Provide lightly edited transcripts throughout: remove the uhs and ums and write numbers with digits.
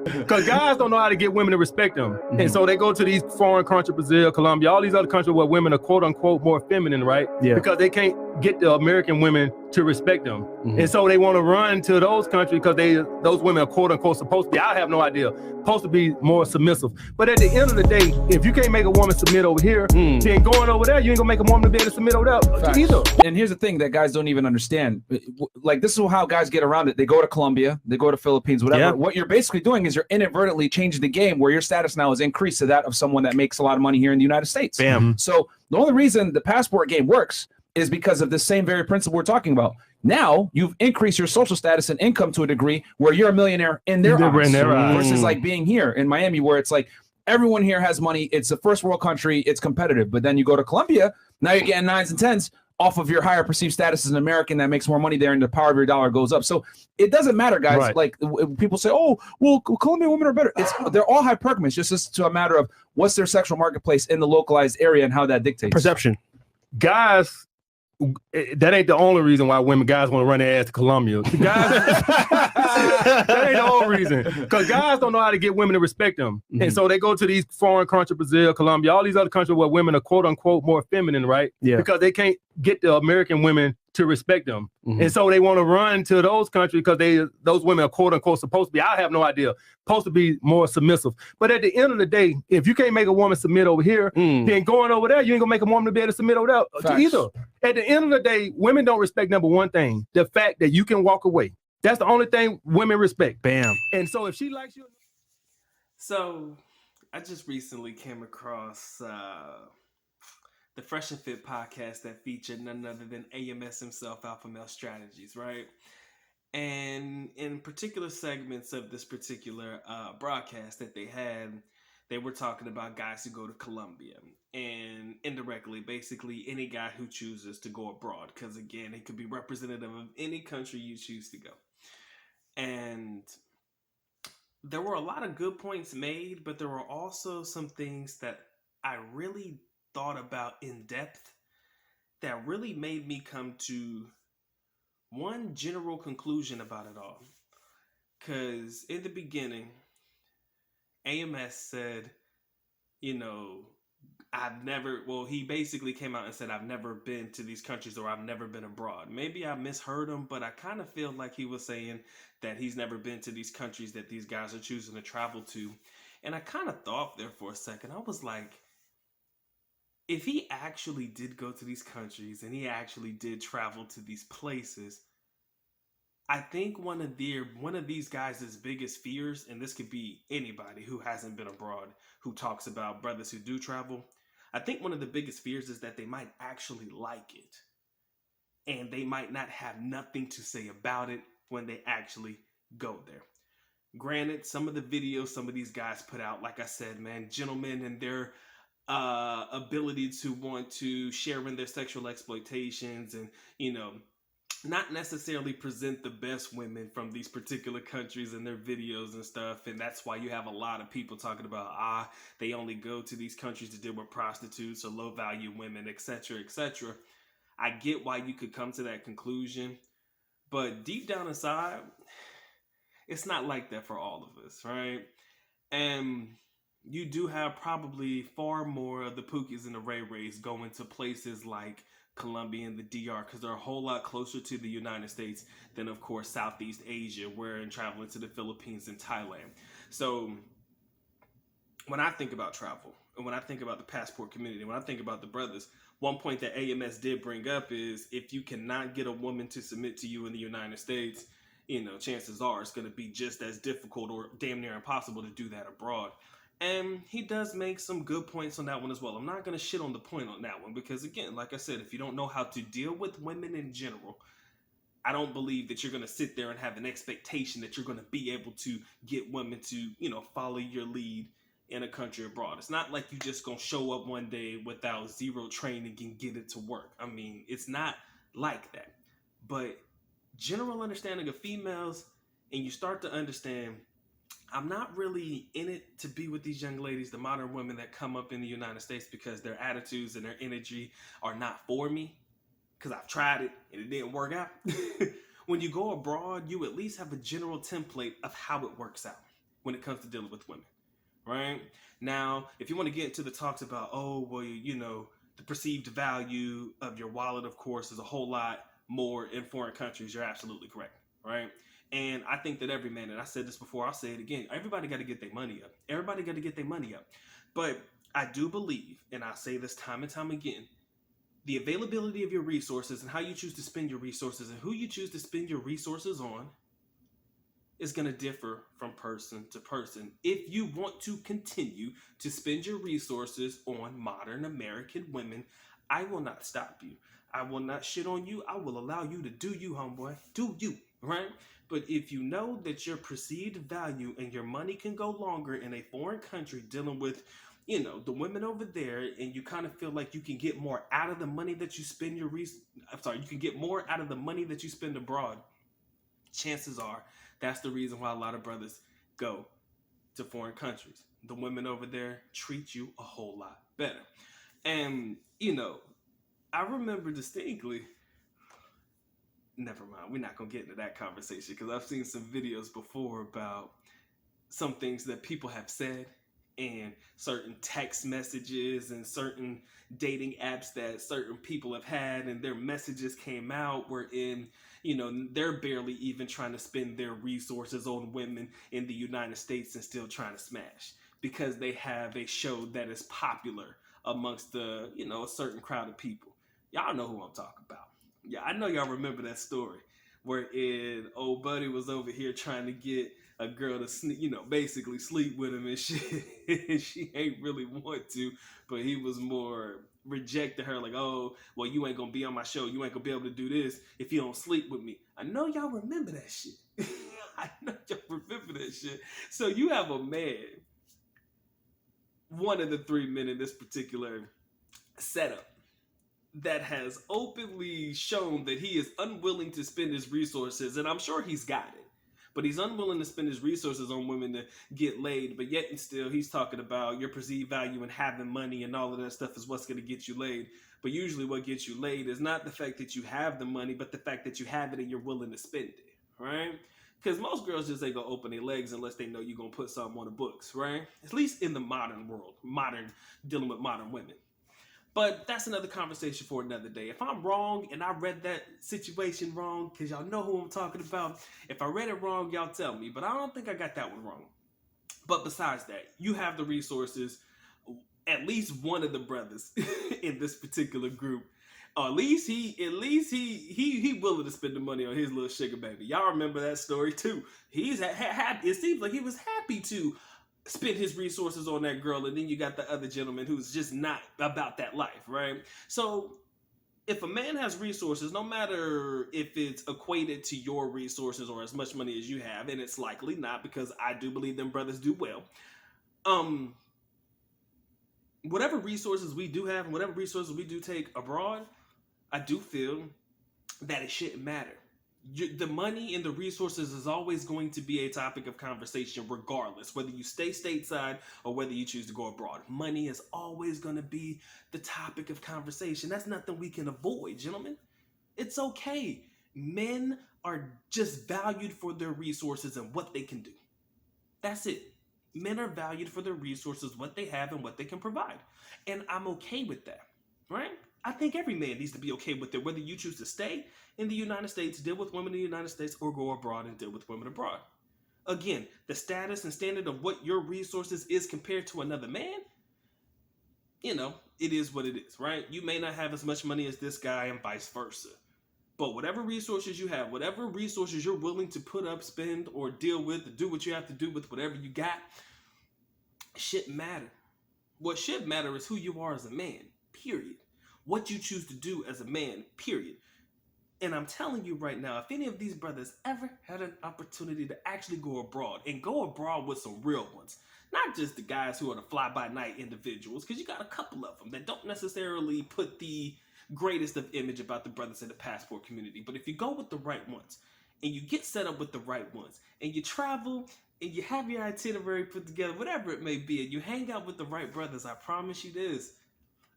Because guys don't know how to get women to respect them. Mm-hmm. And so they go to these foreign countries, Brazil, Colombia, all these other countries where women are quote unquote more feminine, right? Yeah. Because they can't get the American women to respect them. Mm-hmm. And so they want to run to those countries because those women are quote unquote supposed to be, I have no idea, supposed to be more submissive. But at the end of the day, if you can't make a woman submit over here, then going over there, you ain't gonna make a woman to be able to submit over there either. And here's the thing that guys don't even understand. Like, this is how guys get around it. They go to Colombia, they go to Philippines, whatever. Yeah. What you're basically doing is you're inadvertently changing the game where your status now is increased to that of someone that makes a lot of money here in the United States. Bam. So the only reason the passport game works is because of the same very principle we're talking about. Now you've increased your social status and income to a degree where you're a millionaire in their eyes, versus like being here in Miami where it's like everyone here has money. It's a first world country. It's competitive. But then you go to Colombia, now you're getting 9s and 10s off of your higher perceived status as an American that makes more money there and the power of your dollar goes up. So it doesn't matter, guys. Right. Like people say, oh, well, Colombian women are better. They're all hypergamous. Just to a matter of what's their sexual marketplace in the localized area and how that dictates. Perception. Guys, that ain't the only reason why guys want to run their ass to Colombia. Guys, that ain't the only reason. Because guys don't know how to get women to respect them. Mm-hmm. And so they go to these foreign countries, Brazil, Colombia, all these other countries where women are quote unquote more feminine, right? Yeah. Because they can't get the American women to respect them. Mm-hmm. And so they want to run to those countries because those women are quote unquote supposed to be, I have no idea, supposed to be more submissive. But at the end of the day, if you can't make a woman submit over here, then going over there, you ain't gonna make a woman to be able to submit over there either. At the end of the day, women don't respect number one thing, the fact that you can walk away. That's the only thing women respect. Bam. And so if she likes you. So I just recently came across the Fresh and Fit podcast that featured none other than AMS himself, Alpha Male Strategies, right? And in particular segments of this particular broadcast that they had, they were talking about guys who go to Colombia and indirectly, basically any guy who chooses to go abroad. Because again, it could be representative of any country you choose to go. And there were a lot of good points made, but there were also some things that I really thought about in depth that really made me come to one general conclusion about it all. Because in the beginning, AMS said, he basically came out and said, I've never been to these countries or I've never been abroad. Maybe I misheard him, but I kind of feel like he was saying that he's never been to these countries that these guys are choosing to travel to. And I kind of thought there for a second. I was like, if he actually did go to these countries and he actually did travel to these places, I think one of these guys' biggest fears, and this could be anybody who hasn't been abroad, who talks about brothers who do travel, I think one of the biggest fears is that they might actually like it. And they might not have nothing to say about it when they actually go there. Granted, some of the videos some of these guys put out, like I said, man, gentlemen and their ability to want to share in their sexual exploitations and, not necessarily present the best women from these particular countries in their videos and stuff. And that's why you have a lot of people talking about, they only go to these countries to deal with prostitutes or low value women, etc., etc. I get why you could come to that conclusion, but deep down inside, it's not like that for all of us, right? And you do have probably far more of the Pookies and the Ray Rays going to places like Colombia and the DR because they're a whole lot closer to the United States than, of course, Southeast Asia, and traveling to the Philippines and Thailand. So when I think about travel and when I think about the passport community, when I think about the brothers, one point that AMS did bring up is if you cannot get a woman to submit to you in the United States, chances are it's going to be just as difficult or damn near impossible to do that abroad. And he does make some good points on that one as well. I'm not going to shit on the point on that one because, again, like I said, if you don't know how to deal with women in general, I don't believe that you're going to sit there and have an expectation that you're going to be able to get women to, follow your lead in a country abroad. It's not like you just going to show up one day without zero training and get it to work. I mean, it's not like that. But general understanding of females, and you start to understand, I'm not really in it to be with these young ladies, the modern women that come up in the United States because their attitudes and their energy are not for me. Because I've tried it and it didn't work out. When you go abroad, you at least have a general template of how it works out. when it comes to dealing with women, right? Now, if you want to get into the talks about, oh, well, you know, the perceived value of your wallet, of course, is a whole lot more in foreign countries. You're absolutely correct, right? And I think that every man, and I said this before, I'll say it again, everybody got to get their money up. Everybody got to get their money up. But I do believe, and I say this time and time again, the availability of your resources and how you choose to spend your resources and who you choose to spend your resources on is going to differ from person to person. If you want to continue to spend your resources on modern American women, I will not stop you. I will not shit on you. I will allow you to do you, homeboy. Do you, right? But if you know that your perceived value and your money can go longer in a foreign country dealing with, you know, the women over there, and you kind of feel like you can get more out of the money that you spend you can get more out of the money that you spend abroad, chances are that's the reason why a lot of brothers go to foreign countries. The women over there treat you a whole lot better. And, you know, I remember distinctly, never mind, we're not going to get into that conversation because I've seen some videos before about some things that people have said and certain text messages and certain dating apps that certain people have had, and their messages came out wherein, you know, they're barely even trying to spend their resources on women in the United States and still trying to smash because they have a show that is popular amongst the, you know, a certain crowd of people. Y'all know who I'm talking about. Yeah, I know y'all remember that story wherein old buddy was over here trying to get a girl to, you know, basically sleep with him and shit. And she ain't really want to, but he was more rejecting her like, oh, well, you ain't gonna be on my show. You ain't gonna be able to do this if you don't sleep with me. I know y'all remember that shit. I know y'all remember that shit. So you have a man, one of the three men in this particular setup, that has openly shown that he is unwilling to spend his resources, and I'm sure he's got it, but he's unwilling to spend his resources on women to get laid, but yet and still he's talking about your perceived value and having money and all of that stuff is what's going to get you laid. But usually what gets you laid is not the fact that you have the money, but the fact that you have it and you're willing to spend it, right? Because most girls just ain't going to open their legs unless they know you're going to put something on the books, right? At least in the modern world, dealing with modern women. But that's another conversation for another day. If I'm wrong and I read that situation wrong, because y'all know who I'm talking about, if I read it wrong, y'all tell me. But I don't think I got that one wrong. But besides that, you have the resources. At least one of the brothers in this particular group, at least he willing to spend the money on his little sugar baby. Y'all remember that story too. He's happy. It seems like he was happy to spend his resources on that girl, and then you got the other gentleman who's just not about that life, right? So if a man has resources, no matter if it's equated to your resources or as much money as you have, and it's likely not, because I do believe them brothers do well, whatever resources we do have and whatever resources we do take abroad, I do feel that it shouldn't matter. The money and the resources is always going to be a topic of conversation regardless, whether you stay stateside or whether you choose to go abroad. Money is always going to be the topic of conversation. That's nothing we can avoid, gentlemen. It's okay. Men are just valued for their resources and what they can do. That's it. Men are valued for their resources, what they have and what they can provide. And I'm okay with that, right? I think every man needs to be okay with it, whether you choose to stay in the United States, deal with women in the United States, or go abroad and deal with women abroad. Again, the status and standard of what your resources is compared to another man, you know, it is what it is, right? You may not have as much money as this guy and vice versa. But whatever resources you have, whatever resources you're willing to put up, spend, or deal with, to do what you have to do with whatever you got, shouldn't matter. What should matter is who you are as a man, period. What you choose to do as a man, period. And I'm telling you right now, if any of these brothers ever had an opportunity to actually go abroad and go abroad with some real ones, not just the guys who are the fly-by-night individuals, because you got a couple of them that don't necessarily put the greatest of image about the brothers in the passport community. But if you go with the right ones and you get set up with the right ones and you travel and you have your itinerary put together, whatever it may be, and you hang out with the right brothers, I promise you this,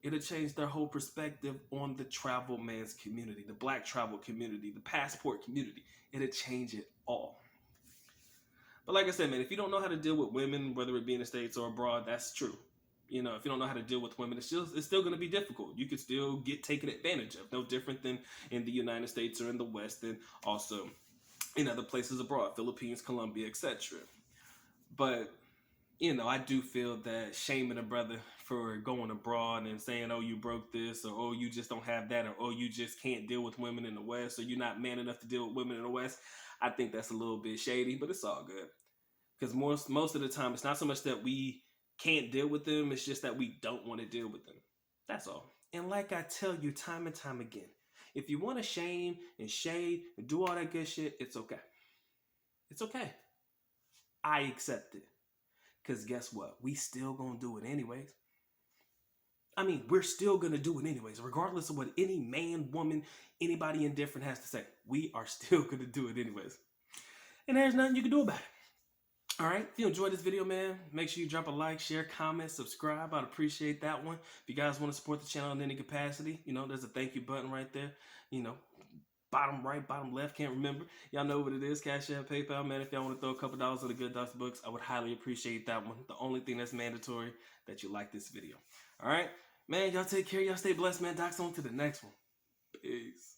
it'll change their whole perspective on the travel man's community, the black travel community, the passport community. It'll change it all. But like I said, man, if you don't know how to deal with women, whether it be in the States or abroad, that's true. You know, if you don't know how to deal with women, it's still going to be difficult. You could still get taken advantage of. No different than in the United States or in the West, and also in other places abroad, Philippines, Colombia, etc. But you know, I do feel that shaming a brother for going abroad and saying, oh, you broke this, or oh, you just don't have that, or oh, you just can't deal with women in the West, or you're not man enough to deal with women in the West, I think that's a little bit shady, but it's all good. Because most of the time, it's not so much that we can't deal with them, it's just that we don't want to deal with them. That's all. And like I tell you time and time again, if you want to shame and shade and do all that good shit, it's okay. It's okay. I accept it. Because guess what? We still gonna do it anyways. I mean, we're still gonna do it anyways, regardless of what any man, woman, anybody indifferent has to say. We are still gonna do it anyways. And there's nothing you can do about it. All right, if you enjoyed this video, man, make sure you drop a like, share, comment, subscribe. I'd appreciate that one. If you guys want to support the channel in any capacity, you know, there's a thank you button right there. You know, bottom right, bottom left, can't remember. Y'all know what it is. Cash App, PayPal, man. If y'all want to throw a couple dollars on the Good Docs books, I would highly appreciate that one. The only thing that's mandatory, that you like this video. All right, man, y'all take care. Y'all stay blessed, man. Docs, on to the next one. Peace.